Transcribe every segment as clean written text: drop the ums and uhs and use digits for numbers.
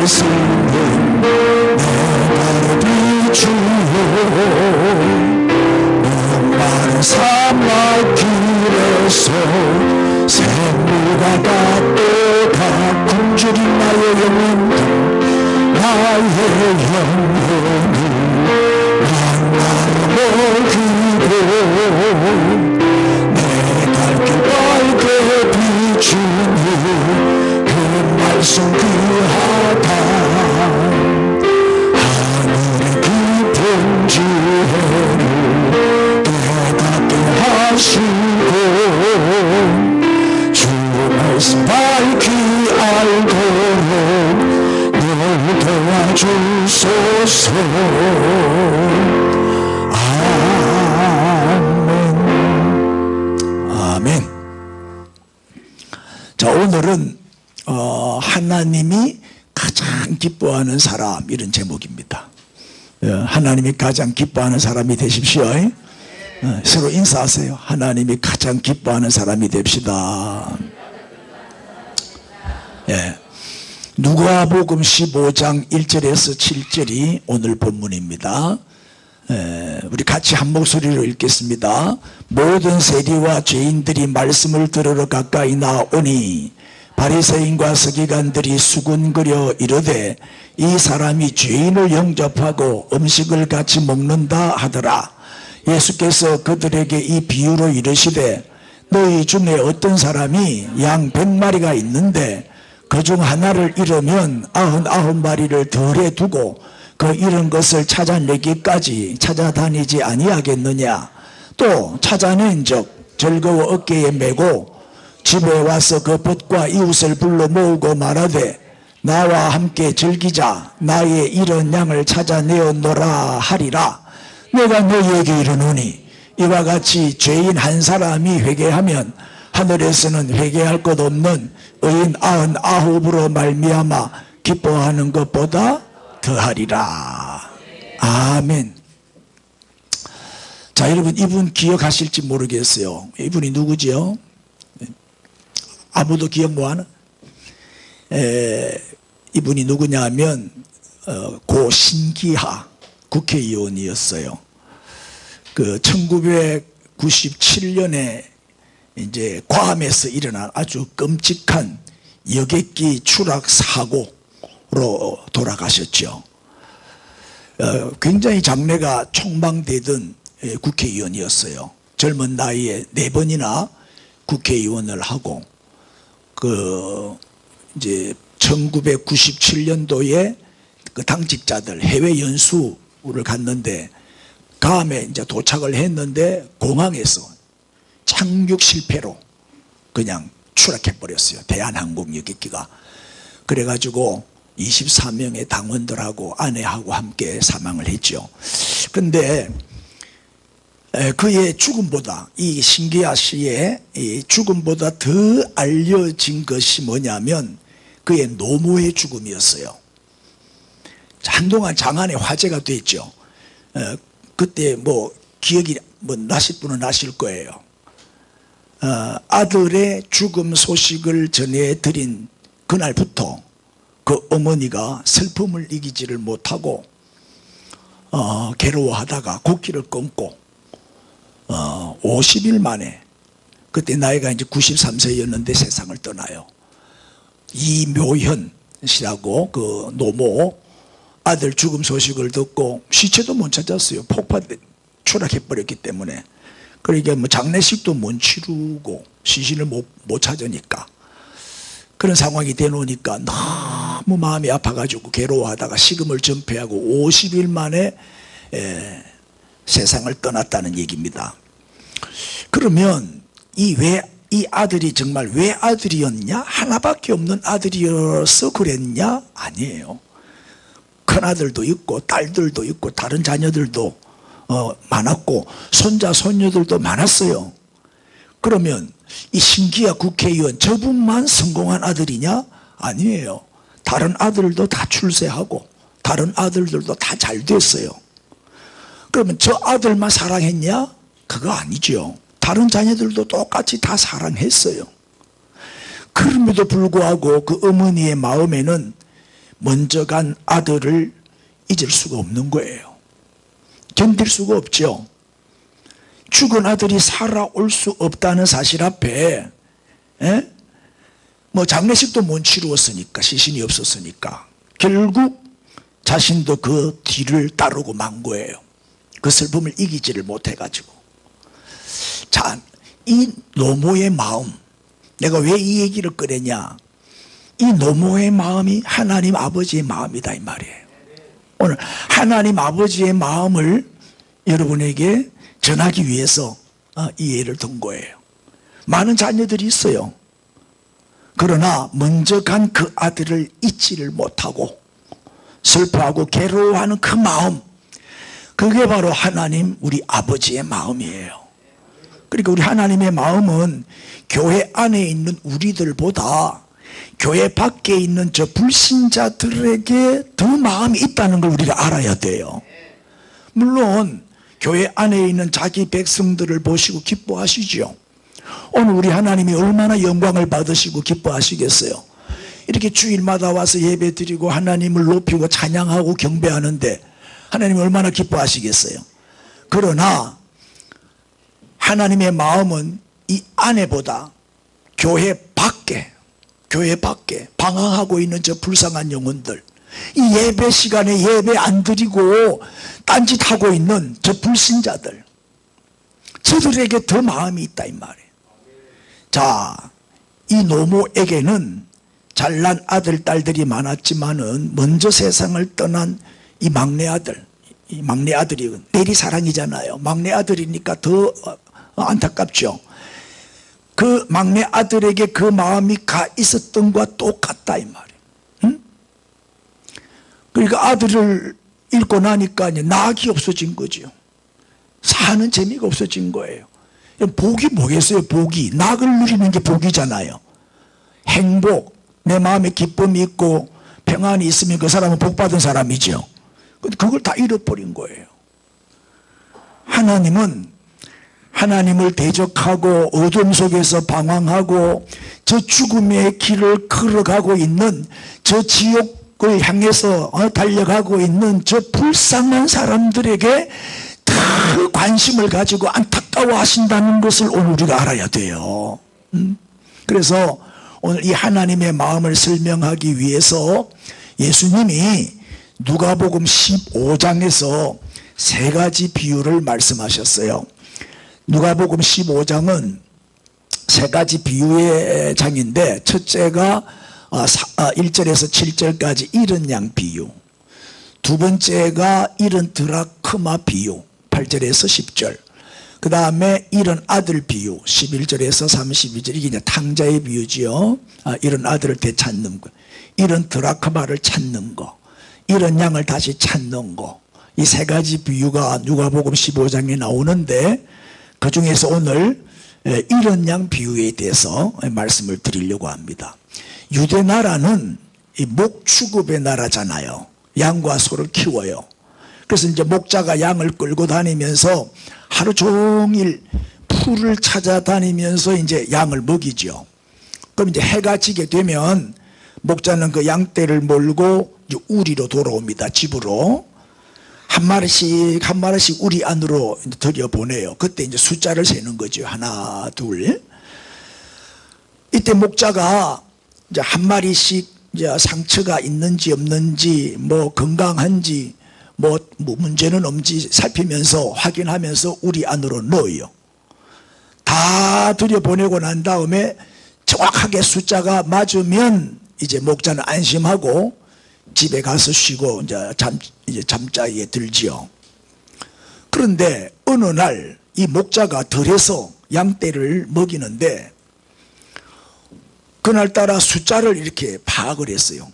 말씀은 내가 비추어 목마른 사막길에서 샘물과 같도다 굶주린 나의 영혼들 나의 영혼을 만나러 먹이고 내 갈 길 밝게 비추니 그 말씀 귀하다 하늘의 깊은 지혜를 깨닫게 하시고 주 말씀 밝히 알도록 늘 도와주소서. 아멘. 자, 오늘은 하나님이 가장 기뻐하는 사람, 이런 제목입니다. 하나님이 가장 기뻐하는 사람이 되십시오. 서로 인사하세요. 하나님이 가장 기뻐하는 사람이 됩시다. 누가복음 15장 1절에서 7절이 오늘 본문입니다. 우리 같이 한 목소리로 읽겠습니다. 모든 세리와 죄인들이 말씀을 들으러 가까이 나오니 바리새인과 서기관들이 수군거려 이르되 이 사람이 죄인을 영접하고 음식을 같이 먹는다 하더라. 예수께서 그들에게 이 비유로 이르시되 너희 중에 어떤 사람이 양 100마리가 있는데 그중 하나를 잃으면 99마리를 덜에 두고 그 잃은 것을 찾아내기까지 찾아다니지 아니하겠느냐. 또 찾아낸즉 즐거워 어깨에 메고 집에 와서 그 벗과 이웃을 불러 모으고 말하되 나와 함께 즐기자. 나의 잃은 양을 찾아내었노라 하리라. 내가 너희에게 이르노니 이와 같이 죄인 한 사람이 회개하면 하늘에서는 회개할 것 없는 의인 99으로 말미암아 기뻐하는 것보다 더하리라. 아멘. 자, 여러분, 이분 기억하실지 모르겠어요. 이분이 누구지요? 아무도 기억 못하나? 이분이 누구냐 하면 고 신기하 국회의원이었어요. 그 1997년에 이제 괌에서 일어난 아주 끔찍한 여객기 추락 사고로 돌아가셨죠. 굉장히 장래가 촉망되던 국회의원이었어요. 젊은 나이에 4번이나 국회의원을 하고 이제 1997년도에 그 당직자들 해외 연수를 갔는데 괌에 이제 도착을 했는데 공항에서 착륙 실패로 그냥 추락해 버렸어요. 대한항공 여객기가. 그래가지고 24명의 당원들하고 아내하고 함께 사망을 했죠. 근데 그의 죽음보다, 이 신기하 씨의 이 죽음보다 더 알려진 것이 뭐냐면 그의 노모의 죽음이었어요. 한동안 장안에 화제가 됐죠. 그때 기억이 나실 분은 나실 거예요. 아들의 죽음 소식을 전해드린 그날부터 그 어머니가 슬픔을 이기지를 못하고 괴로워하다가 곡기를 끊고 50일 만에, 그때 나이가 이제 93세였는데 세상을 떠나요. 이묘현 씨라고 그 노모 아들 죽음 소식을 듣고 시체도 못 찾았어요. 추락해버렸기 때문에. 그러니까 장례식도 못 치르고 시신을 못 찾으니까. 그런 상황이 되놓으니까 너무 마음이 아파가지고 괴로워하다가 식음을 전폐하고 50일 만에 세상을 떠났다는 얘기입니다. 그러면 이 아들이 정말 왜 아들이었냐? 하나밖에 없는 아들이어서 그랬냐? 아니에요. 큰아들도 있고 딸들도 있고 다른 자녀들도 많았고 손자 손녀들도 많았어요. 그러면 이 신기하 국회의원 저분만 성공한 아들이냐? 아니에요. 다른 아들도 다 출세하고 다른 아들들도 다 잘 됐어요. 그러면 저 아들만 사랑했냐? 그거 아니죠. 다른 자녀들도 똑같이 다 사랑했어요. 그럼에도 불구하고 그 어머니의 마음에는 먼저 간 아들을 잊을 수가 없는 거예요. 견딜 수가 없죠. 죽은 아들이 살아올 수 없다는 사실 앞에 뭐 장례식도 못 치루었으니까, 시신이 없었으니까 결국 자신도 그 뒤를 따르고 만 거예요. 그 슬픔을 이기지를 못해가지고. 자, 이 노모의 마음, 내가 왜 이 얘기를 꺼내냐, 이 노모의 마음이 하나님 아버지의 마음이다 이 말이에요. 오늘 하나님 아버지의 마음을 여러분에게 전하기 위해서 이 예를 든 거예요. 많은 자녀들이 있어요. 그러나 먼저 간 그 아들을 잊지를 못하고 슬퍼하고 괴로워하는 그 마음, 그게 바로 하나님 우리 아버지의 마음이에요. 그러니까 우리 하나님의 마음은 교회 안에 있는 우리들보다 교회 밖에 있는 저 불신자들에게 더 마음이 있다는 걸 우리가 알아야 돼요. 물론 교회 안에 있는 자기 백성들을 보시고 기뻐하시죠. 오늘 우리 하나님이 얼마나 영광을 받으시고 기뻐하시겠어요. 이렇게 주일마다 와서 예배 드리고 하나님을 높이고 찬양하고 경배하는데 하나님이 얼마나 기뻐하시겠어요. 그러나 하나님의 마음은 이 안에보다 교회 밖에 방황하고 있는 저 불쌍한 영혼들, 이 예배 시간에 예배 안 드리고 딴짓하고 있는 저 불신자들, 저들에게 더 마음이 있다 이 말이에요. 자, 이 노모에게는 잘난 아들 딸들이 많았지만은 먼저 세상을 떠난 이 막내 아들이 내리사랑이잖아요. 막내 아들이니까 더 안타깝죠. 그 막내 아들에게 그 마음이 가 있었던 것과 똑같다 이 말이에요. 응? 그러니까 아들을 잃고 나니까 이제 낙이 없어진 거죠. 사는 재미가 없어진 거예요. 복이 뭐겠어요? 복이, 낙을 누리는 게 복이잖아요. 행복, 내 마음에 기쁨이 있고 평안이 있으면 그 사람은 복받은 사람이죠. 근데 그걸 다 잃어버린 거예요. 하나님은 하나님을 대적하고 어둠 속에서 방황하고 저 죽음의 길을 걸어가고 있는, 저 지옥을 향해서 달려가고 있는 저 불쌍한 사람들에게 더 관심을 가지고 안타까워하신다는 것을 오늘 우리가 알아야 돼요. 그래서 오늘 이 하나님의 마음을 설명하기 위해서 예수님이 누가복음 15장에서 세 가지 비유를 말씀하셨어요. 누가복음 15장은 세 가지 비유의 장인데, 첫째가 1절에서 7절까지 잃은 양 비유, 두 번째가 잃은 드라크마 비유 8절에서 10절, 그 다음에 잃은 아들 비유 11절에서 32절, 이게 이제 탕자의 비유지요. 잃은 아들을 되찾는 거, 잃은 드라크마를 찾는 거, 잃은 양을 다시 찾는 거, 이 세 가지 비유가 누가복음 15장에 나오는데, 그 중에서 오늘 잃은 양 비유에 대해서 말씀을 드리려고 합니다. 유대 나라는 이 목축업의 나라잖아요. 양과 소를 키워요. 그래서 이제 목자가 양을 끌고 다니면서 하루 종일 풀을 찾아다니면서 이제 양을 먹이죠. 그럼 이제 해가 지게 되면 목자는 그 양떼를 몰고 이제 우리로 돌아옵니다. 집으로. 한 마리씩 우리 안으로 들여보내요. 그때 이제 숫자를 세는 거죠. 하나, 둘. 이때 목자가 이제 한 마리씩 이제 상처가 있는지 없는지, 뭐 건강한지, 뭐 문제는 없는지 살피면서 확인하면서 우리 안으로 넣어요. 다 들여보내고 난 다음에 정확하게 숫자가 맞으면 이제 목자는 안심하고 집에 가서 쉬고 이제 잠자리에 들지요. 그런데 어느 날 이 목자가 덜해서 양떼를 먹이는데 그날따라 숫자를 이렇게 파악을 했어요.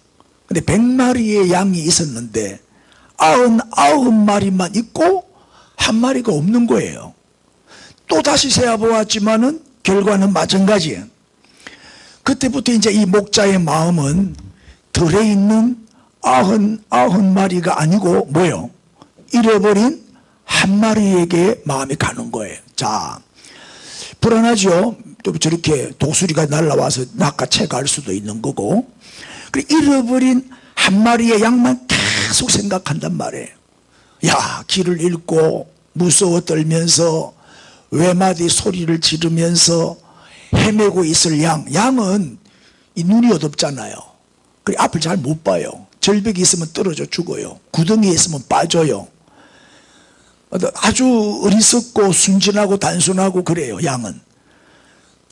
근데 100마리의 양이 있었는데 99마리만 있고 한 마리가 없는 거예요. 또 다시 세어보았지만은 결과는 마찬가지예요. 그때부터 이제 이 목자의 마음은 덜에 있는 99마리가 아니고 뭐예요? 잃어버린 한 마리에게 마음이 가는 거예요. 자, 불안하죠? 또 저렇게 독수리가 날라와서 낚아채 갈 수도 있는 거고, 잃어버린 한 마리의 양만 계속 생각한단 말이에요. 야, 길을 잃고 무서워 떨면서 외마디 소리를 지르면서 헤매고 있을 양은 이 눈이 어둡잖아요. 그래 앞을 잘 못 봐요. 절벽이 있으면 떨어져 죽어요. 구덩이에 있으면 빠져요. 아주 어리석고 순진하고 단순하고 그래요, 양은.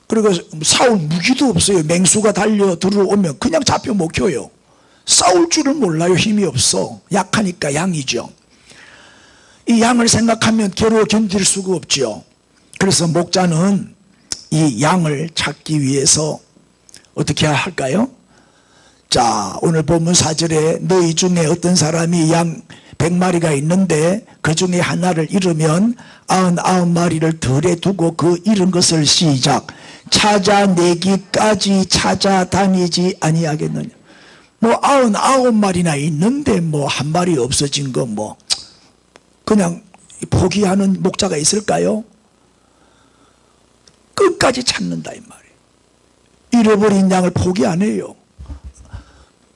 그리고 싸울 무기도 없어요. 맹수가 달려 들어오면 그냥 잡혀 먹혀요. 싸울 줄을 몰라요. 힘이 없어. 약하니까 양이죠. 이 양을 생각하면 괴로워 견딜 수가 없죠. 그래서 목자는 이 양을 찾기 위해서 어떻게 할까요? 자, 오늘 본문 4절에 너희 중에 어떤 사람이 양 100마리가 있는데 그 중에 하나를 잃으면 99마리를 덜에 두고 그 잃은 것을 시작 찾아내기까지 찾아다니지 아니하겠느냐. 뭐 99마리나 있는데 뭐 한 마리 없어진 거 뭐 그냥 포기하는 목자가 있을까요? 끝까지 찾는다 이 말이에요. 잃어버린 양을 포기 안 해요.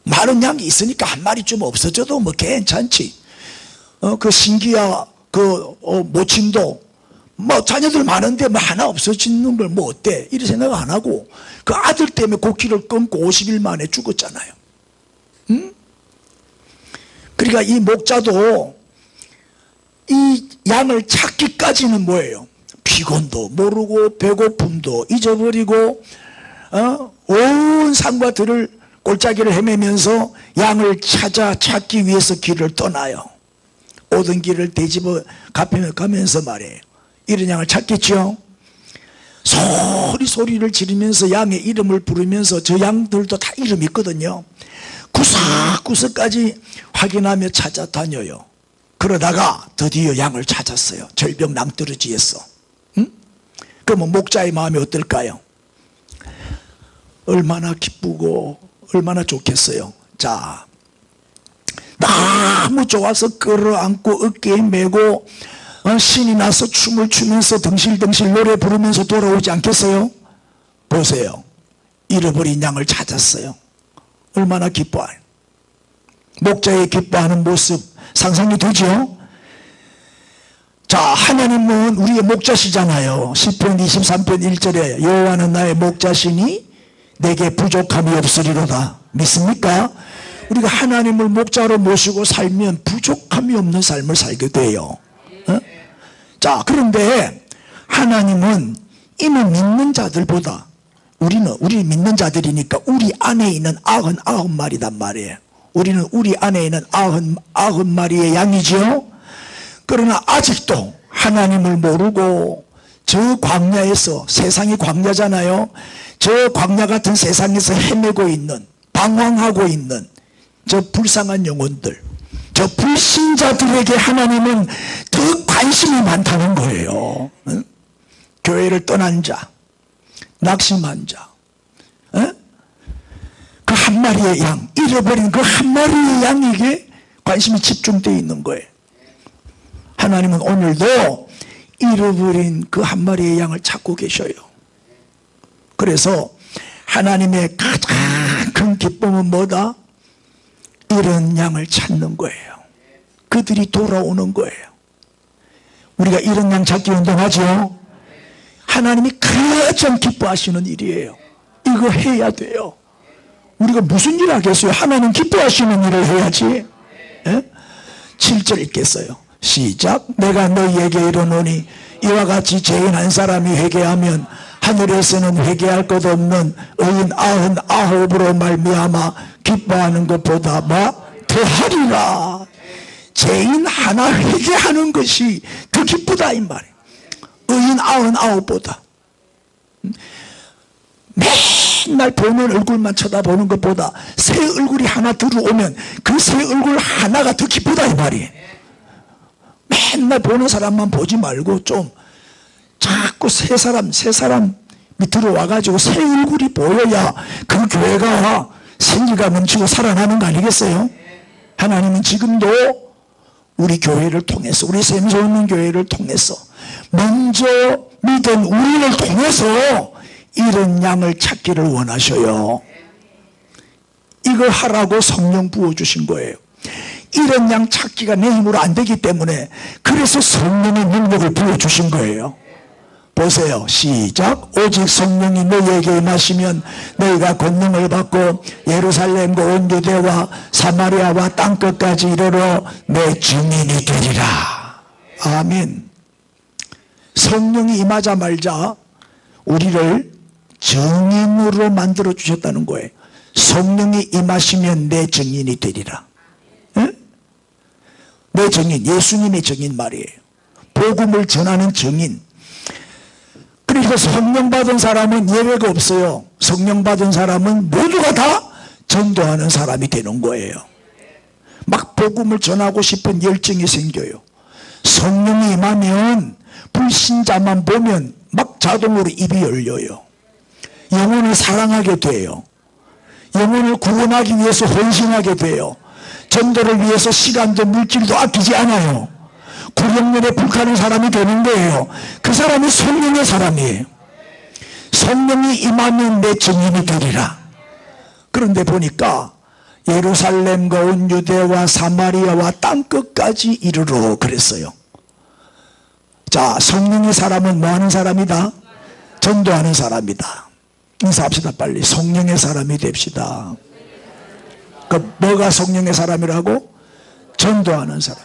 많은 양이 있으니까 한 마리쯤 없어져도 뭐 괜찮지. 그 신기야 모친도 뭐 자녀들 많은데 뭐 하나 없어지는 걸 뭐 어때? 이런 생각 안 하고 그 아들 때문에 고기를 끊고 50일 만에 죽었잖아요. 응? 그러니까 이 목자도 이 양을 찾기까지는 뭐예요? 피곤도 모르고 배고픔도 잊어버리고 온 산과 들을 골짜기를 헤매면서 양을 찾기 위해서 길을 떠나요. 오던 길을 뒤집어 가면서 말해요. 이런 양을 찾겠죠. 소리를 지르면서 양의 이름을 부르면서 저 양들도 다 이름이 있거든요. 구석구석까지 확인하며 찾아다녀요. 그러다가 드디어 양을 찾았어요. 절벽 낭떠러지에서. 응? 그러면 목자의 마음이 어떨까요? 얼마나 기쁘고 얼마나 좋겠어요. 자, 너무 좋아서 끌어안고 어깨에 메고 신이 나서 춤을 추면서 덩실덩실 노래 부르면서 돌아오지 않겠어요? 보세요. 잃어버린 양을 찾았어요. 얼마나 기뻐해요. 목자의 기뻐하는 모습 상상이 되죠? 자, 하나님은 우리의 목자시잖아요. 시편 23편 1절에 여호와는 나의 목자시니 내게 부족함이 없으리로다. 믿습니까? 우리가 하나님을 목자로 모시고 살면 부족함이 없는 삶을 살게 돼요. 자, 그런데 하나님은 이미 믿는 자들보다 우리 믿는 자들이니까 우리 안에 있는 99마리단 말이에요. 우리는 우리 안에 있는 99마리의 양이죠. 그러나 아직도 하나님을 모르고 저 광야에서, 세상이 광야잖아요. 저 광야 같은 세상에서 헤매고 있는, 방황하고 있는 저 불쌍한 영혼들, 저 불신자들에게 하나님은 더 관심이 많다는 거예요. 응? 교회를 떠난 자, 낙심한 자, 그 한 마리의 양, 잃어버린 그 한 마리의 양에게 관심이 집중되어 있는 거예요. 하나님은 오늘도 잃어버린 그 한 마리의 양을 찾고 계셔요. 그래서 하나님의 가장 큰 기쁨은 뭐다? 이런 양을 찾는 거예요. 그들이 돌아오는 거예요. 우리가 이런 양 찾기 운동하죠. 하나님이 가장 기뻐하시는 일이에요. 이거 해야 돼요. 우리가 무슨 일 하겠어요? 하나님 기뻐하시는 일을 해야지. 7절 읽겠어요. 시작. 내가 너희에게 이르노니 이와 같이 죄인 한 사람이 회개하면 하늘에서는 회개할 것 없는 의인 99으로 말미암아 기뻐하는 것보다 더하리라. 죄인 하나 회개하는 것이 더 기쁘다 이 말이에요. 의인 99보다. 맨날 보는 얼굴만 쳐다보는 것보다 새 얼굴이 하나 들어오면 그 새 얼굴 하나가 더 기쁘다 이 말이에요. 맨날 보는 사람만 보지 말고 좀 자꾸 새 사람이 들어와가지고 새 얼굴이 보여야 그 교회가 생기가 넘치고 살아나는 거 아니겠어요? 하나님은 지금도 우리 교회를 통해서, 우리 샘솟는 교회를 통해서, 먼저 믿은 우리를 통해서 이런 양을 찾기를 원하셔요. 이걸 하라고 성령 부어주신 거예요. 이런 양 찾기가 내 힘으로 안 되기 때문에 그래서 성령의 능력을 부어주신 거예요. 보세요. 시작. 오직 성령이 너희에게 임하시면 너희가 권능을 받고 예루살렘과 온 유대와 사마리아와 땅끝까지 이르러 내 증인이 되리라. 아멘. 성령이 임하자마자 우리를 증인으로 만들어 주셨다는 거예요. 성령이 임하시면 내 증인이 되리라. 에? 내 증인, 예수님의 증인 말이에요. 복음을 전하는 증인. 그래서 성령 받은 사람은 예외가 없어요. 성령 받은 사람은 모두가 다 전도하는 사람이 되는 거예요. 막 복음을 전하고 싶은 열정이 생겨요. 성령이 임하면 불신자만 보면 막 자동으로 입이 열려요. 영혼을 사랑하게 돼요. 영혼을 구원하기 위해서 헌신하게 돼요. 전도를 위해서 시간도 물질도 아끼지 않아요. 구령면에 불타는 사람이 되는 거예요. 그 사람이 성령의 사람이에요. 성령이 임하면 내 증인이 되리라. 그런데 보니까 예루살렘과 온 유대와 사마리아와 땅끝까지 이르러 그랬어요. 자, 성령의 사람은 뭐 하는 사람이다? 전도하는 사람이다. 인사합시다. 빨리. 성령의 사람이 됩시다. 그 뭐가 성령의 사람이라고? 전도하는 사람.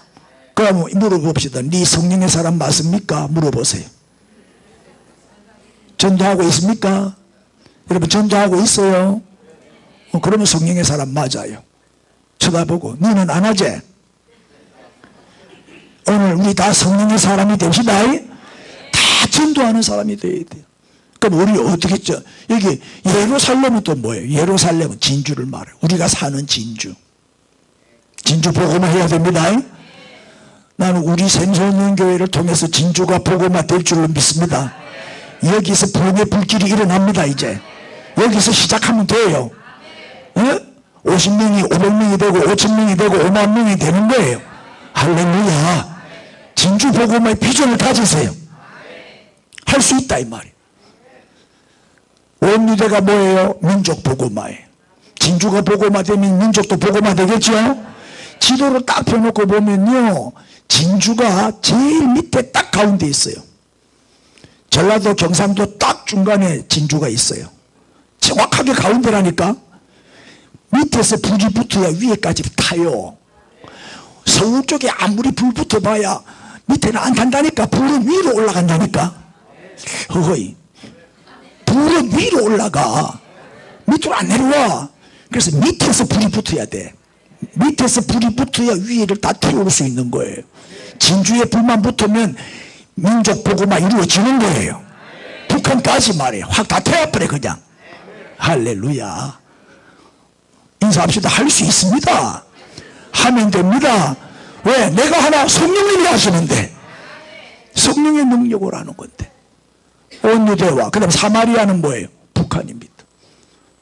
그럼 물어봅시다. 네 성령의 사람 맞습니까? 물어보세요. 전도하고 있습니까? 여러분 전도하고 있어요? 그러면 성령의 사람 맞아요. 쳐다보고 너는 안 하지? 오늘 우리 다 성령의 사람이 됩시다. 다 전도하는 사람이 돼야 돼요. 그럼 우리 어떻게 했죠? 여기 예루살렘은 또 뭐예요? 예루살렘은 진주를 말해요. 우리가 사는 진주. 진주 복음화 해야 됩니다. 나는 우리 생소년교회를 통해서 진주가 복음화 될 줄로 믿습니다. 여기서 부흥의 불길이 일어납니다. 이제 여기서 시작하면 돼요. 50명이 500명이 되고 5,000명이 되고 5만 명이 되는 거예요. 할렐루야. 진주 복음화의 비전을 가지세요. 할 수 있다 이 말이에요. 온 유대가 뭐예요? 민족 복음화예요. 진주가 복음화되면 민족도 복음화 되겠죠? 지도를 딱 펴놓고 보면요, 진주가 제일 밑에 딱 가운데 있어요. 전라도 경상도 딱 중간에 진주가 있어요. 정확하게 가운데라니까. 밑에서 불이 붙어야 위에까지 타요. 서울 쪽에 아무리 불 붙어봐야 밑에는 안 탄다니까. 불은 위로 올라간다니까. 허허이. 불은 위로 올라가. 밑으로 안 내려와. 그래서 밑에서 불이 붙어야 돼. 밑에서 불이 붙어야 위를 다 태울 수 있는 거예요. 진주에 불만 붙으면 민족 복음화 이루어지는 거예요. 북한까지 말이에요. 확 다 태워버려 그냥. 할렐루야. 인사합시다. 할 수 있습니다. 하면 됩니다. 왜? 내가 하나 성령님이 하시는데. 성령의 능력으로 하는 건데. 온 유대와 그 다음 사마리아는 뭐예요? 북한입니다.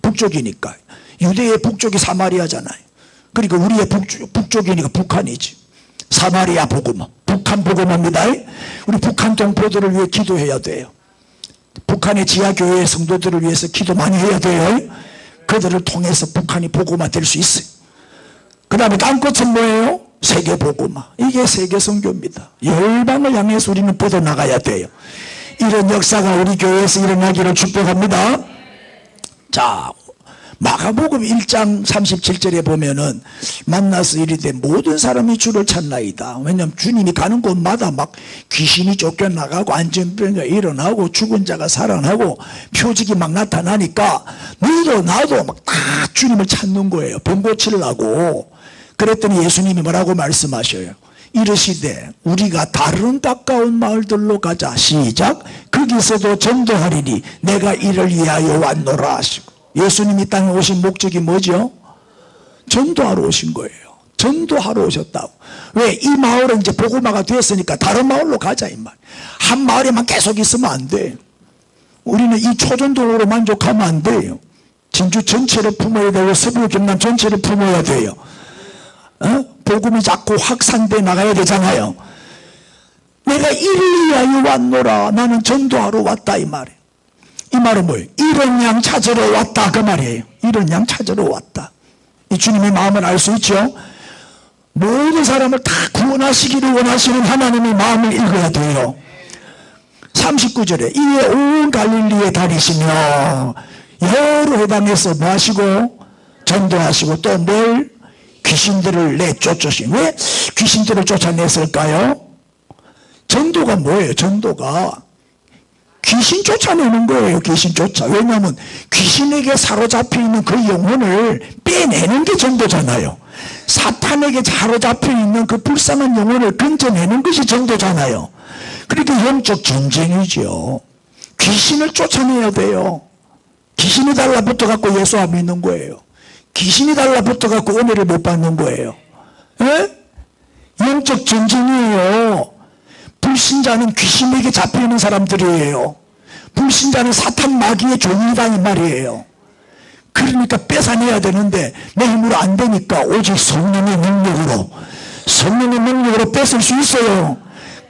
북쪽이니까. 유대의 북쪽이 사마리아잖아요. 그러니까 우리의 북쪽이니까 북한이지. 사마리아 복음화, 북한 복음화입니다. 우리 북한 동포들을 위해 기도해야 돼요. 북한의 지하교회 성도들을 위해서 기도 많이 해야 돼요. 그들을 통해서 북한이 복음화 될 수 있어요. 그 다음에 땅끝은 뭐예요? 세계 복음화. 이게 세계 선교입니다. 열방을 향해서 우리는 뻗어나가야 돼요. 이런 역사가 우리 교회에서 일어나기를 축복합니다. 자, 마가복음 1장 37절에 보면은 만나서 이르되 모든 사람이 주를 찾나이다. 왜냐하면 주님이 가는 곳마다 막 귀신이 쫓겨나가고 안전병이 일어나고 죽은 자가 살아나고 표적이 막 나타나니까 너도 나도 막 다 주님을 찾는 거예요. 병 고치려고. 그랬더니 예수님이 뭐라고 말씀하셔요? 이르시되 우리가 다른 가까운 마을들로 가자. 시작. 거기서도 전도하리니 내가 이를 위하여 왔노라 하시고. 예수님이 땅에 오신 목적이 뭐죠? 전도하러 오신 거예요. 전도하러 오셨다고. 왜? 이 마을은 이제 복음화가 됐으니까 다른 마을로 가자 이 말. 한 마을에만 계속 있으면 안 돼. 우리는 이 초전도로 만족하면 안 돼요. 진주 전체를 품어야 되고 서부 경남 전체를 품어야 돼요. 복음이 자꾸 확산돼 나가야 되잖아요. 내가 이를 위하여 왔노라. 나는 전도하러 왔다 이 말이에요. 이 말은 뭐예요? 이런 양 찾으러 왔다 그 말이에요. 이런 양 찾으러 왔다. 이 주님의 마음을 알 수 있죠. 모든 사람을 다 구원하시기를 원하시는 하나님의 마음을 읽어야 돼요. 39절에 이에 온 갈릴리에 다니시며 여러 회당에서 뭐 하시고 전도하시고 또 뭘 귀신들을 내쫓으신. 왜 귀신들을 쫓아냈을까요? 전도가 뭐예요? 전도가 귀신 쫓아내는 거예요. 귀신 쫓아. 왜냐하면 귀신에게 사로잡혀 있는 그 영혼을 빼내는 게 전도잖아요. 사탄에게 사로잡혀 있는 그 불쌍한 영혼을 건져내는 것이 전도잖아요. 그러니까 영적 전쟁이죠. 귀신을 쫓아내야 돼요. 귀신이 달라붙어 갖고 예수 안 믿는 거예요. 귀신이 달라붙어 갖고 은혜를 못 받는 거예요. 에? 영적 전쟁이에요. 불신자는 귀신에게 잡혀있는 사람들이에요. 불신자는 사탄 마귀의 종이다 이 말이에요. 그러니까 뺏어내야 되는데 내 힘으로 안 되니까 오직 성령의 능력으로 뺏을 수 있어요.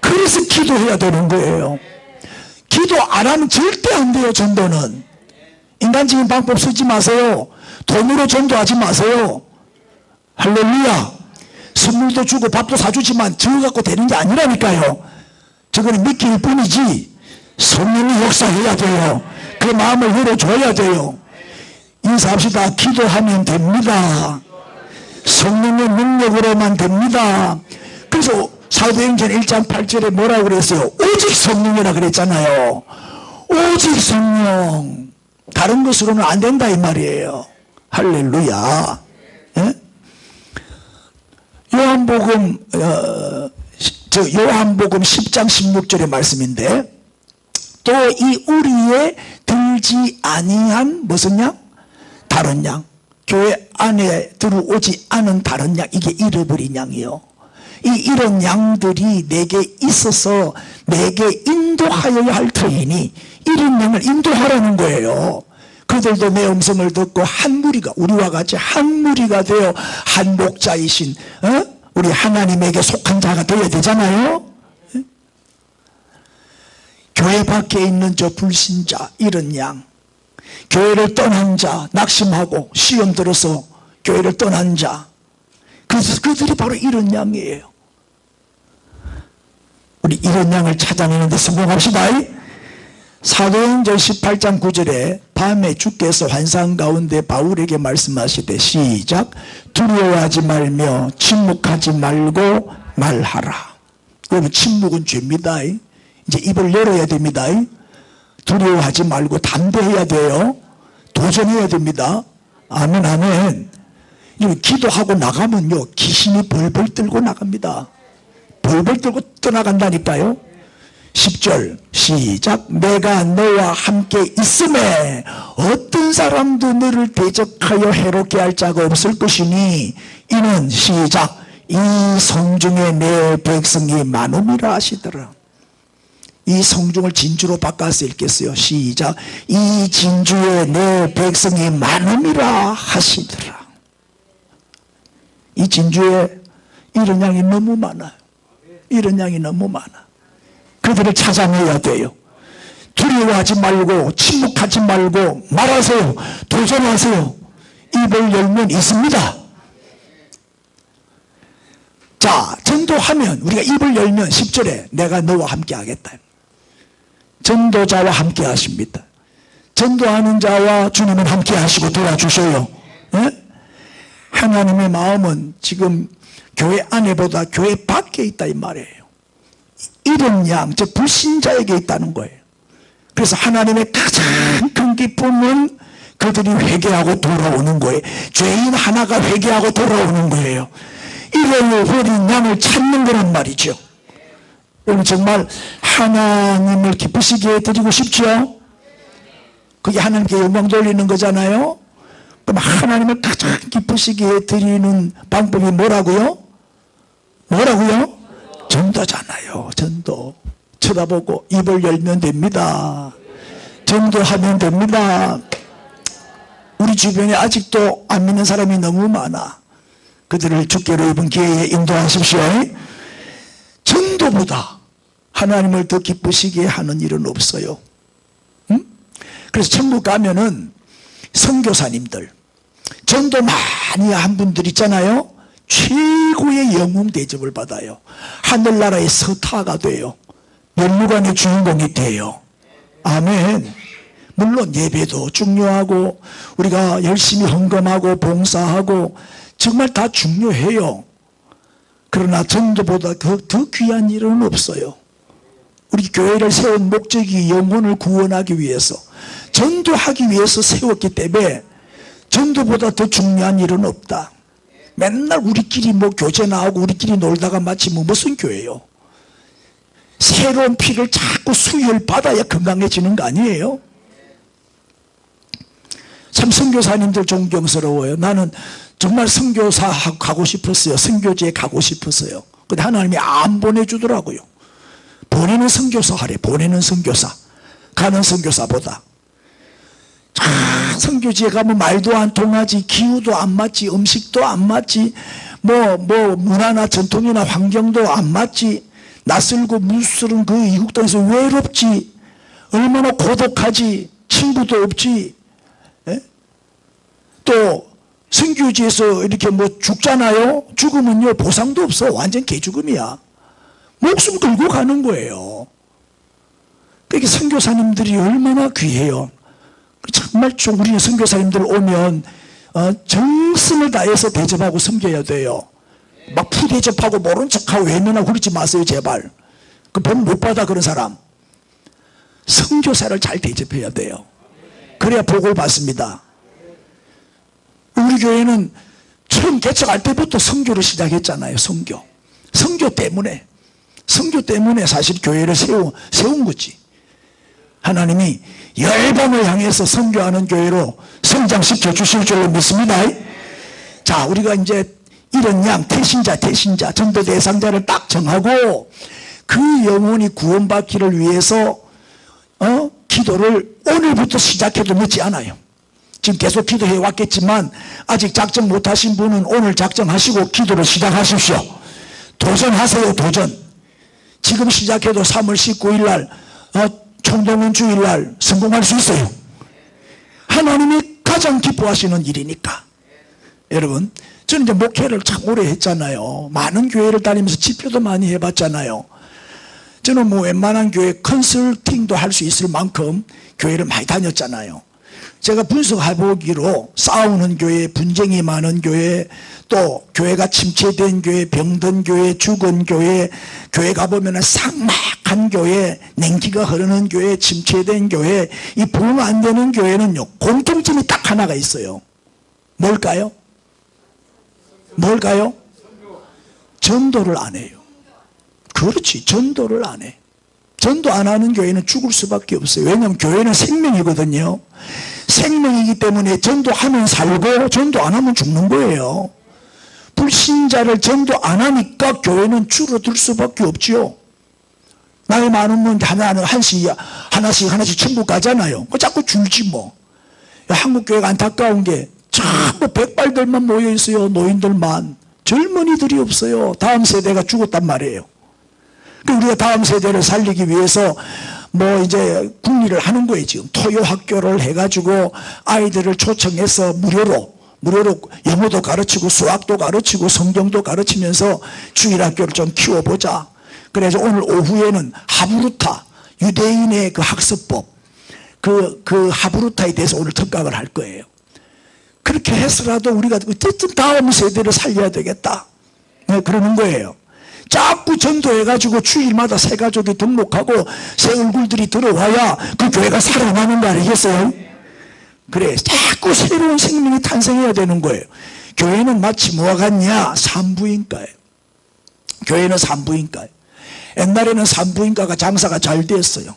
그래서 기도해야 되는 거예요. 기도 안 하면 절대 안 돼요. 전도는 인간적인 방법 쓰지 마세요. 돈으로 전도하지 마세요. 할렐루야. 선물도 주고 밥도 사주지만 저거 갖고 되는 게 아니라니까요. 저거는 믿길 뿐이지 성령이 역사해야 돼요. 그 마음을 열어줘야 돼요. 인사합시다. 기도하면 됩니다. 성령의 능력으로만 됩니다. 그래서 사도행전 1장 8절에 뭐라고 그랬어요? 오직 성령이라 그랬잖아요. 오직 성령. 다른 것으로는 안 된다 이 말이에요. 할렐루야. 예? 요한복음 10장 16절의 말씀인데 또 이 우리에 들지 아니한 무슨 양? 다른 양. 교회 안에 들어오지 않은 다른 양. 이게 잃어버린 양이요. 이런 양들이 내게 있어서 내게 인도하여야 할 터이니 이런 양을 인도하라는 거예요. 그들도 내 음성을 듣고 한 무리가 우리와 같이 한 무리가 되어 한 목자이신 우리 하나님에게 속한 자가 되어야 되잖아요. 교회 밖에 있는 저 불신자 이런 양, 교회를 떠난 자, 낙심하고 시험 들어서 교회를 떠난 자, 그들이 바로 이런 양이에요. 우리 이런 양을 찾아내는데 성공합시다. 사도행전 18장 9절에 밤에 주께서 환상 가운데 바울에게 말씀하시되 시작. 두려워하지 말며 침묵하지 말고 말하라. 여러분 침묵은 죄입니다. 이제 입을 열어야 됩니다. 두려워하지 말고 담대해야 돼요. 도전해야 됩니다. 아멘 아멘. 기도하고 나가면요 귀신이 벌벌 떨고 나갑니다. 벌벌 떨고 떠나간다니까요. 10절 시작. 내가 너와 함께 있음에 어떤 사람도 너를 대적하여 해롭게 할 자가 없을 것이니 이는 시작. 이 성중에 내 백성이 많음이라 하시더라. 이 성중을 진주로 바꿔서 읽겠어요. 시작. 이 진주에 내 백성이 많음이라 하시더라. 이 진주에 이런 양이 너무 많아요. 이런 양이 너무 많아. 그들을 찾아내야 돼요. 두려워하지 말고 침묵하지 말고 말하세요. 도전하세요. 입을 열면 있습니다. 자, 전도하면 우리가 입을 열면 10절에 내가 너와 함께 하겠다. 전도자와 함께 하십니다. 전도하는 자와 주님은 함께 하시고 도와주셔요. 네? 하나님의 마음은 지금 교회 안에보다 교회 밖에 있다 이 말이에요. 이런 양, 즉 불신자에게 있다는 거예요. 그래서 하나님의 가장 큰 기쁨은 그들이 회개하고 돌아오는 거예요. 죄인 하나가 회개하고 돌아오는 거예요. 잃어버린 양을 찾는 거란 말이죠. 여러분 정말 하나님을 기쁘시게 드리고 싶죠? 그게 하나님께 영광 돌리는 거잖아요. 그럼 하나님을 가장 기쁘시게 드리는 방법이 뭐라고요? 뭐라고요? 전도잖아요. 전도. 쳐다보고 입을 열면 됩니다. 전도하면 됩니다. 우리 주변에 아직도 안 믿는 사람이 너무 많아. 그들을 주께로 이번 기회에 인도하십시오. 전도보다 하나님을 더 기쁘시게 하는 일은 없어요. 응? 그래서 천국 가면은 선교사님들, 전도 많이 한 분들 있잖아요. 최고의 영웅 대접을 받아요. 하늘나라의 서타가 돼요. 면류관의 주인공이 돼요. 아멘. 물론 예배도 중요하고 우리가 열심히 헌금하고 봉사하고 정말 다 중요해요. 그러나 전도보다 더 귀한 일은 없어요. 우리 교회를 세운 목적이 영혼을 구원하기 위해서, 전도하기 위해서 세웠기 때문에 전도보다 더 중요한 일은 없다. 맨날 우리끼리 뭐 교제 나오고 우리끼리 놀다가 마치 뭐 무슨 교회요? 새로운 피를 자꾸 수혈받아야 건강해지는 거 아니에요? 참 선교사님들 존경스러워요. 나는 정말 선교사 가고 싶었어요. 선교지에 가고 싶었어요. 근데 하나님이 안 보내주더라고요. 보내는 선교사 하래. 보내는 선교사. 가는 선교사보다. 선교지에 가면 말도 안 통하지, 기후도 안 맞지, 음식도 안 맞지, 뭐 문화나 전통이나 환경도 안 맞지, 낯설고 무스른 그 이국 땅에서 외롭지, 얼마나 고독하지, 친구도 없지. 에? 또 선교지에서 이렇게 뭐 죽잖아요. 죽으면요 보상도 없어. 완전 개죽음이야. 목숨 걸고 가는 거예요. 그러니까 선교사님들이 얼마나 귀해요. 정말 좀 우리 선교사님들 오면 정성을 다해서 대접하고 섬겨야 돼요. 막 푸대접하고 모른 척하고 외면하고 그러지 마세요 제발. 그 본 못 받아 그런 사람. 선교사를 잘 대접해야 돼요. 그래야 복을 받습니다. 우리 교회는 처음 개척할 때부터 선교를 시작했잖아요. 선교 때문에 사실 교회를 세운 거지. 하나님이 열방을 향해서 선교하는 교회로 성장시켜 주실 줄로 믿습니다. 자, 우리가 이제 이런 양 태신자 전도 대상자를 딱 정하고 그 영혼이 구원받기를 위해서 기도를 오늘부터 시작해도 늦지 않아요. 지금 계속 기도해 왔겠지만 아직 작정 못하신 분은 오늘 작정하시고 기도를 시작하십시오. 도전하세요. 도전. 지금 시작해도 3월 19일 날 총동원 주일날 성공할 수 있어요. 하나님이 가장 기뻐하시는 일이니까. 여러분, 저는 이제 목회를 참 오래 했잖아요. 많은 교회를 다니면서 집회도 많이 해봤잖아요. 저는 뭐 웬만한 교회 컨설팅도 할 수 있을 만큼 교회를 많이 다녔잖아요. 제가 분석해보기로 싸우는 교회, 분쟁이 많은 교회, 또 교회가 침체된 교회, 병든 교회, 죽은 교회, 교회 가보면 삭막한 교회, 냉기가 흐르는 교회, 침체된 교회, 이 부흥 안 되는 교회는요 공통점이 딱 하나가 있어요. 뭘까요? 전도를 안 해요. 그렇지, 전도를 안 해. 전도 안 하는 교회는 죽을 수밖에 없어요. 왜냐하면 교회는 생명이거든요. 생명이기 때문에 전도하면 살고 전도 안 하면 죽는 거예요. 불신자를 전도 안 하니까 교회는 줄어들 수밖에 없죠. 나이 많으면 하나씩 천국 가잖아요. 자꾸 줄지 뭐. 한국 교회가 안타까운 게 자꾸 백발들만 모여 있어요. 노인들만. 젊은이들이 없어요. 다음 세대가 죽었단 말이에요. 우리가 다음 세대를 살리기 위해서 뭐 이제 국리를 하는 거예요. 지금 토요 학교를 해가지고 아이들을 초청해서 무료로 영어도 가르치고 수학도 가르치고 성경도 가르치면서 주일학교를 좀 키워보자. 그래서 오늘 오후에는 하브루타, 유대인의 그 학습법, 그 하브루타에 대해서 오늘 특강을 할 거예요. 그렇게 해서라도 우리가 어쨌든 다음 세대를 살려야 되겠다. 네, 그러는 거예요. 자꾸 전도해가지고 주일마다 새 가족이 등록하고 새 얼굴들이 들어와야 그 교회가 살아나는 거 아니겠어요? 그래, 자꾸 새로운 생명이 탄생해야 되는 거예요. 교회는 마치 뭐와 같냐? 산부인과예요. 교회는 산부인과예요. 옛날에는 산부인과가 장사가 잘 됐어요.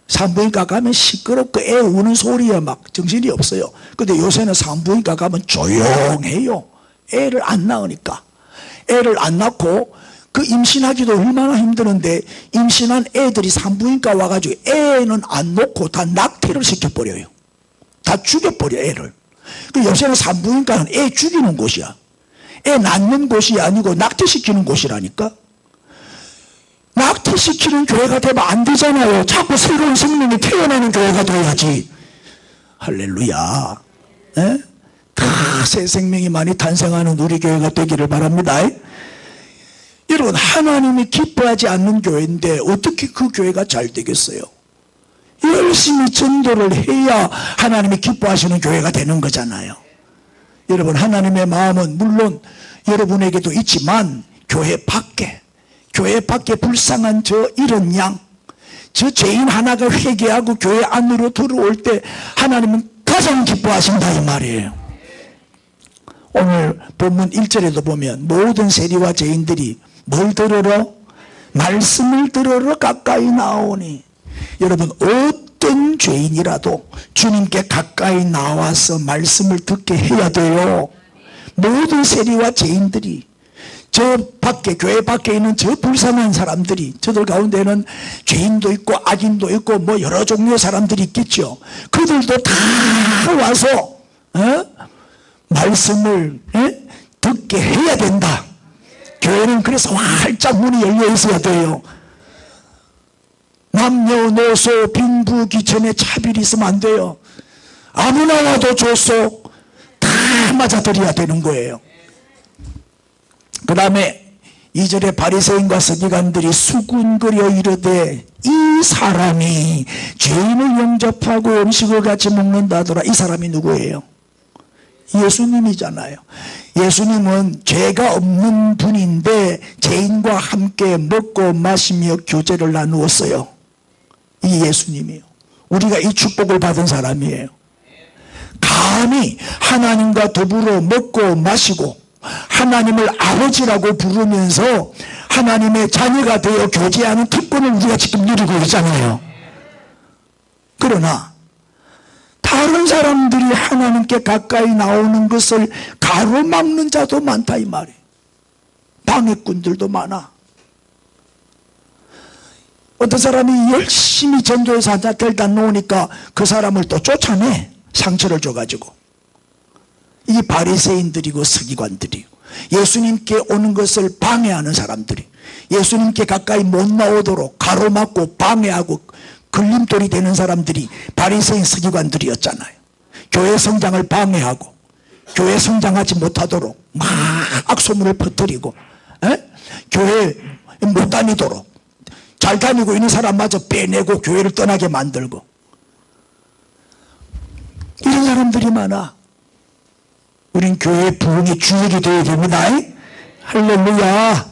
산부인과 가면 시끄럽고 애 우는 소리에 막 정신이 없어요. 근데 요새는 산부인과 가면 조용해요. 애를 안 낳으니까. 애를 안 낳고 그 임신하기도 얼마나 힘드는데 임신한 애들이 산부인과 와가지고 애는 안 놓고 다 낙태를 시켜버려요. 다 죽여버려 애를. 그 요새는 산부인과는 애 죽이는 곳이야. 애 낳는 곳이 아니고 낙태시키는 곳이라니까. 낙태시키는 교회가 되면 안 되잖아요. 자꾸 새로운 생명이 태어나는 교회가 돼야지. 할렐루야. 에? 다 새 생명이 많이 탄생하는 우리 교회가 되기를 바랍니다. 여러분, 하나님이 기뻐하지 않는 교회인데 어떻게 그 교회가 잘 되겠어요? 열심히 전도를 해야 하나님이 기뻐하시는 교회가 되는 거잖아요. 여러분, 하나님의 마음은 물론 여러분에게도 있지만 교회 밖에 불쌍한 저 이런 양, 저 죄인 하나가 회개하고 교회 안으로 들어올 때 하나님은 가장 기뻐하신다 이 말이에요. 오늘 본문 1절에도 보면 모든 세리와 죄인들이 뭘 들으러? 말씀을 들으러 가까이 나오니. 여러분, 어떤 죄인이라도 주님께 가까이 나와서 말씀을 듣게 해야 돼요. 모든 세리와 죄인들이, 저 밖에, 교회 밖에 있는 저 불쌍한 사람들이, 저들 가운데는 죄인도 있고 악인도 있고 뭐 여러 종류의 사람들이 있겠죠. 그들도 다 와서 말씀을 듣게 해야 된다. 교회는 그래서 활짝 문이 열려 있어야 돼요. 남녀노소 빈부귀천에 차별이 있으면 안 돼요. 아무나 와도 좋소 다 맞아들여야 되는 거예요. 그 다음에 2절에 바리새인과 서기관들이 수군거려 이르되 이 사람이 죄인을 영접하고 음식을 같이 먹는다더라. 이 사람이 누구예요? 예수님이잖아요. 예수님은 죄가 없는 분인데 죄인과 함께 먹고 마시며 교제를 나누었어요. 이 예수님이에요. 우리가 이 축복을 받은 사람이에요. 감히 하나님과 더불어 먹고 마시고 하나님을 아버지라고 부르면서 하나님의 자녀가 되어 교제하는 특권을 우리가 지금 누리고 있잖아요. 그러나 다른 사람들이 하나님께 가까이 나오는 것을 가로막는 자도 많다 이 말이에요. 방해꾼들도 많아. 어떤 사람이 열심히 전도해서 하자 데려다 놓으니까 그 사람을 또 쫓아내. 상처를 줘가지고. 이 바리새인들이고 서기관들이요, 예수님께 오는 것을 방해하는 사람들이, 예수님께 가까이 못 나오도록 가로막고 방해하고 걸림돌이 되는 사람들이 바리새인 서기관들이었잖아요. 교회 성장을 방해하고 교회 성장하지 못하도록 막 악소문을 퍼뜨리고 교회 못 다니도록, 잘 다니고 있는 사람마저 빼내고 교회를 떠나게 만들고, 이런 사람들이 많아. 우린 교회의 부흥의 주역이 되어야 됩니다. 할렐루야.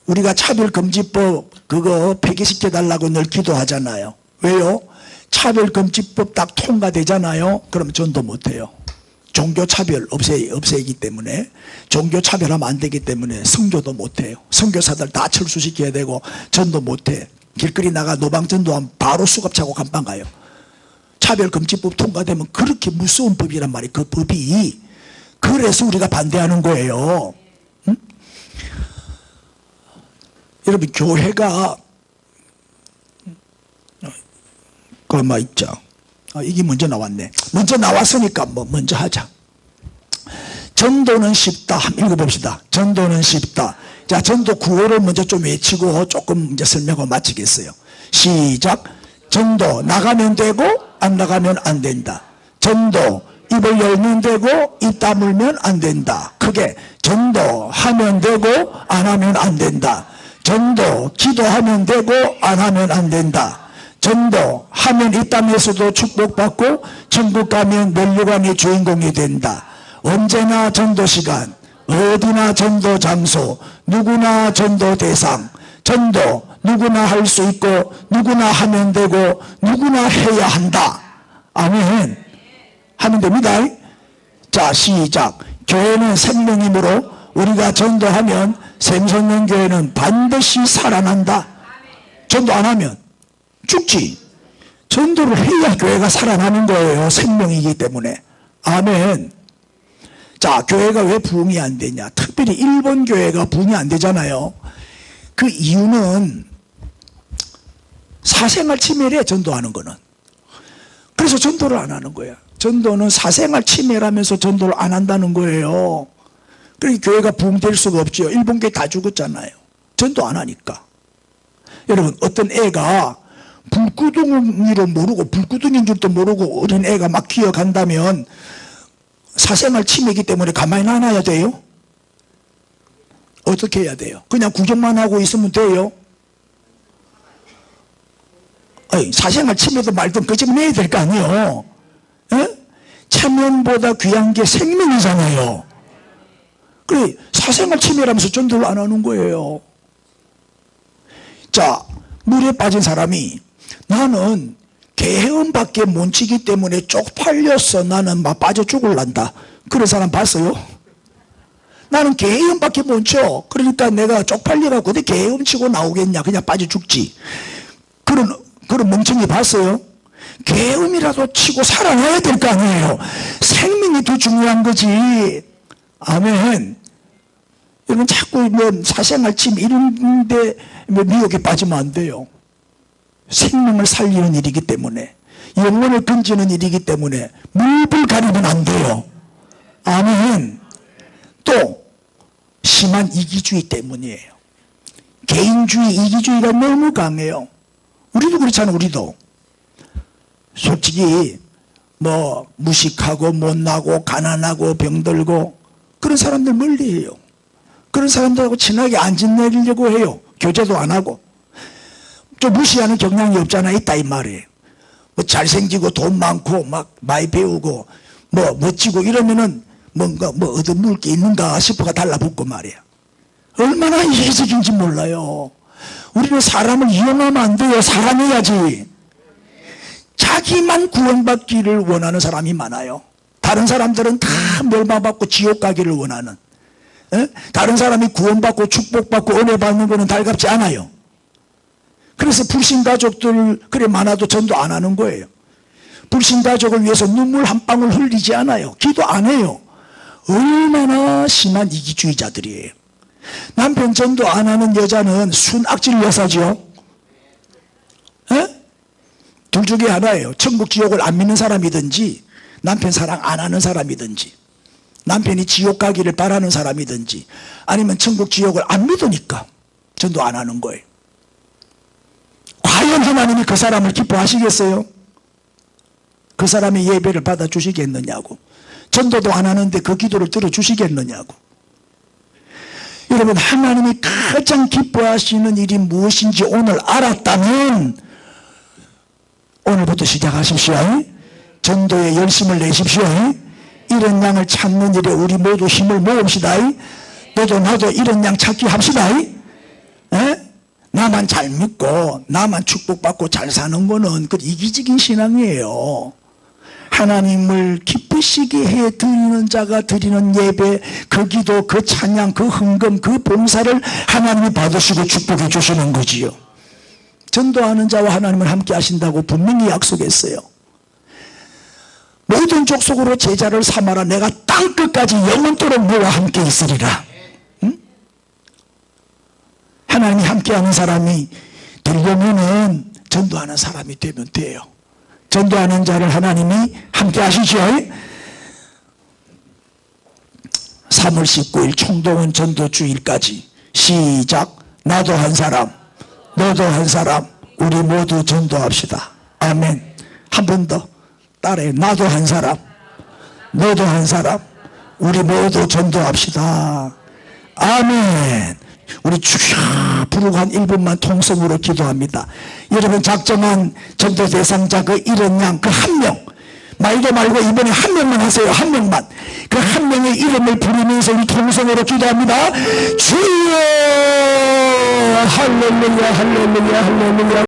우리가 차별금지법 그거 폐기시켜달라고 늘 기도하잖아요. 왜요? 차별금지법 딱 통과되잖아요. 그럼 전도 못해요. 종교차별 없애기 때문에, 종교차별하면 안 되기 때문에 선교도 못해요. 선교사들 다 철수시켜야 되고 전도 못해. 길거리 나가 노방전도하면 바로 수갑차고 감방 가요. 차별금지법 통과되면 그렇게 무서운 법이란 말이에요. 그 법이. 그래서 우리가 반대하는 거예요. 응? 여러분, 교회가 그만 있죠. 이게 먼저 나왔네. 먼저 나왔으니까 뭐 먼저 하자. 전도는 쉽다. 한번 읽어봅시다. 전도는 쉽다. 자, 전도 구호를 먼저 좀 외치고 조금 이제 설명을 마치겠어요. 시작. 전도 나가면 되고 안 나가면 안 된다. 전도 입을 열면 되고 입 다물면 안 된다. 크게. 전도하면 되고 안 하면 안 된다. 전도 기도하면 되고 안 하면 안 된다. 전도하면 이 땅에서도 축복받고 천국 가면 멸류관의 주인공이 된다. 언제나 전도 시간, 어디나 전도 장소, 누구나 전도 대상. 전도 누구나 할 수 있고 누구나 하면 되고 누구나 해야 한다. 아멘. 하면 됩니다. 자, 시작. 교회는 생명이므로 우리가 전도하면 샘솟는 반드시 살아난다. 전도 안 하면 죽지. 전도를 해야 교회가 살아나는 거예요. 생명이기 때문에. 아멘. 자, 교회가 왜 부흥이 안 되냐. 특별히 일본 교회가 부흥이 안 되잖아요. 그 이유는 사생활 침해래, 전도하는 거는. 그래서 전도를 안 하는 거야. 전도는 사생활 침해라면서 전도를 안 한다는 거예요. 그러니까 교회가 부흥될 수가 없죠. 일본 교회 다 죽었잖아요. 전도 안 하니까. 여러분, 어떤 애가 불구덩이로 모르고 불구덩이인 줄도 모르고 어린 애가 막 기어간다면 사생활 침해이기 때문에 가만히 놔놔야 돼요? 어떻게 해야 돼요? 그냥 구경만 하고 있으면 돼요? 아니, 사생활 침해도 말든 끄집어내야 될 거 아니에요? 에? 체면보다 귀한 게 생명이잖아요. 그래, 사생활 침해라면서 전도를 안 하는 거예요. 자, 물에 빠진 사람이 나는 개헤엄밖에 못 치기 때문에 쪽팔려서 나는 막 빠져 죽을란다. 그런 사람 봤어요? 나는 개헤엄밖에 못 쳐. 그러니까 내가 쪽팔려갖고 어디 개헤엄 치고 나오겠냐. 그냥 빠져 죽지. 그런 멍청이 봤어요? 개헤엄이라도 치고 살아나야 될 거 아니에요. 생명이 더 중요한 거지. 아멘. 여러분 자꾸 뭐 사생활 침 이런데 미혹에 빠지면 안 돼요. 생명을 살리는 일이기 때문에, 영혼을 건지는 일이기 때문에 물불 가리면 안 돼요. 아멘. 또 심한 이기주의 때문이에요. 개인주의, 이기주의가 너무 강해요. 우리도 그렇잖아요. 우리도 솔직히 뭐 무식하고 못나고 가난하고 병들고 그런 사람들 멀리해요. 그런 사람들하고 친하게 안 지내려고 해요. 교제도 안 하고. 좀 무시하는 경향이 없잖아. 있다 이 말이에요. 뭐 잘생기고 돈 많고 막 많이 배우고 뭐 멋지고 이러면은 뭔가 뭐 얻어먹을 게 있는가 싶어가 달라붙고 말이야. 얼마나 이기적인지 몰라요. 우리는 사람을 이용하면 안 돼요. 사랑해야지. 자기만 구원받기를 원하는 사람이 많아요. 다른 사람들은 다 멸망받고 지옥 가기를 원하는. 에? 다른 사람이 구원받고 축복받고 은혜 받는 거는 달갑지 않아요. 그래서 불신가족들 그래 많아도 전도 안 하는 거예요. 불신가족을 위해서 눈물 한 방울 흘리지 않아요. 기도 안 해요. 얼마나 심한 이기주의자들이에요. 남편 전도 안 하는 여자는 순악질 여사죠. 에? 둘 중에 하나예요. 천국 지옥을 안 믿는 사람이든지 남편 사랑 안 하는 사람이든지 남편이 지옥 가기를 바라는 사람이든지 아니면 천국 지옥을 안 믿으니까 전도 안 하는 거예요. 과연 하나님이 그 사람을 기뻐하시겠어요? 그 사람의 예배를 받아주시겠느냐고. 전도도 안 하는데 그 기도를 들어주시겠느냐고. 여러분 하나님이 가장 기뻐하시는 일이 무엇인지 오늘 알았다면 오늘부터 시작하십시오. 전도에 열심을 내십시오. 이런 양을 찾는 일에 우리 모두 힘을 모읍시다. 너도 나도 이런 양 찾기 합시다. 나만 잘 믿고 나만 축복받고 잘 사는 거는 그 이기적인 신앙이에요. 하나님을 기쁘시게 해 드리는 자가 드리는 예배, 그 기도, 그 찬양, 그 헌금, 그 봉사를 하나님이 받으시고 축복해 주시는 거지요. 전도하는 자와 하나님을 함께 하신다고 분명히 약속했어요. 모든 족속으로 제자를 삼아라. 내가 땅끝까지 영원토록 너와 함께 있으리라. 응? 하나님이 함께하는 사람이 되려면은 전도하는 사람이 되면 돼요. 전도하는 자를 하나님이 함께 하시죠. 3월 19일 총동원 전도주일까지 시작. 나도 한 사람, 너도 한 사람, 우리 모두 전도합시다. 아멘. 한 번 더 따라해. 나도 한 사람, 너도 한 사람, 우리 모두 전도합시다. 아멘. 우리 주여 부르고 한 1분만 통성으로 기도합니다. 여러분 작정한 전도 대상자 그 이런 양 그 한 명, 말도 말고 이번에 한 명만 하세요. 한 명만. 그 한 명의 이름을 부르면서 우리 통성으로 기도합니다. 주여 할렐루야 할렐루야 할렐루야.